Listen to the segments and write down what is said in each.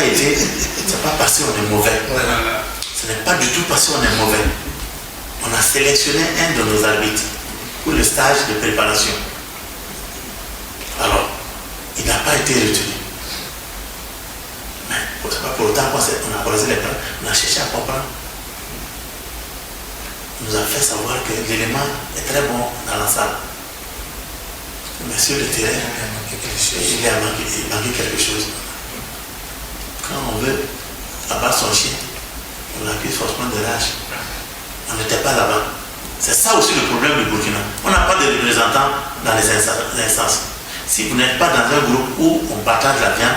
pas été, c'est pas parce qu'on est mauvais. Voilà. Ce n'est pas du tout parce qu'on est mauvais. On a sélectionné un de nos arbitres pour le stage de préparation. Alors, il n'a pas été retenu. Mais c'est pas pour autant qu'on a croisé les bras, on a cherché à comprendre. On nous a fait savoir que l'élément est très bon dans la salle. Mais sur le terrain, il manquait quelque chose. Quand on veut abattre son chien, on l'accuse forcément de rage. On n'était pas là-bas. C'est ça aussi le problème du Burkina. On n'a pas de représentants dans les instances. Si vous n'êtes pas dans un groupe où on partage la viande,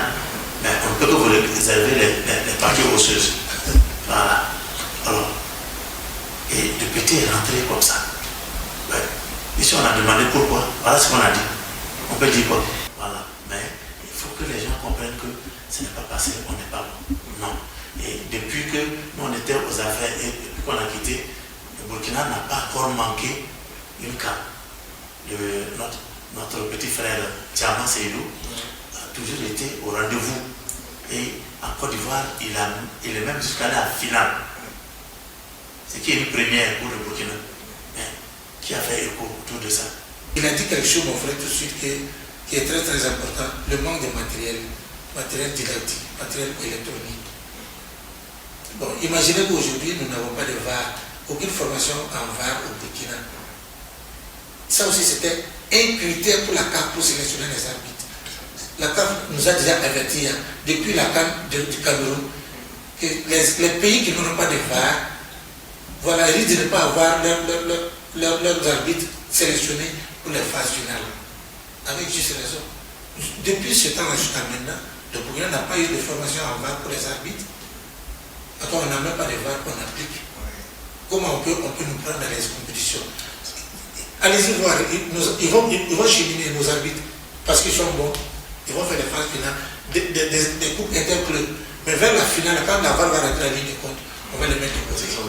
mais on ne peut que vous réserver les parties osseuses. Voilà. Alors, et le petit est rentré comme ça. Ouais. Ici, on a demandé pourquoi. Voilà ce qu'on a dit. On peut dire quoi? Voilà. Mais il faut que les gens comprennent que ce n'est pas passé, on n'est pas bon. Non. Et depuis que nous, on était aux affaires et depuis qu'on a quitté, le Burkina n'a pas encore manqué une CAN. Notre petit frère Tiama Seydou a toujours été au rendez-vous. Et en Côte d'Ivoire, il est même jusqu'à la finale. Ce qui est une première pour le Burkina. Mais qui a fait écho autour de ça? Il a dit quelque chose, mon frère, tout de suite, qui est très très important. Le manque de matériel didactique, matériel électronique. Bon, imaginez qu'aujourd'hui, nous n'avons pas de VAR, aucune formation en VAR au Burkina. Ça aussi, c'était un critère pour la CAF pour sélectionner les arbitres. La CAF nous a déjà averti, depuis la CAF du Cameroun, que les pays qui n'ont pas de VAR, voilà, ils risquent de ne pas avoir leurs arbitres sélectionnés pour les phases finales. Avec juste raison. Depuis ce temps jusqu'à maintenant, le Burkina n'a pas eu de formation en VAR pour les arbitres. Attends, on n'a même pas de VAR qu'on applique. Comment on peut nous prendre dans les compétitions? Allez-y voir, ils vont cheminer nos arbitres parce qu'ils sont bons. Ils vont faire des phases finales, des coupes interclubs. Mais vers la finale, quand la VAR va rentrer à la ligne de compte, on va les mettre en position.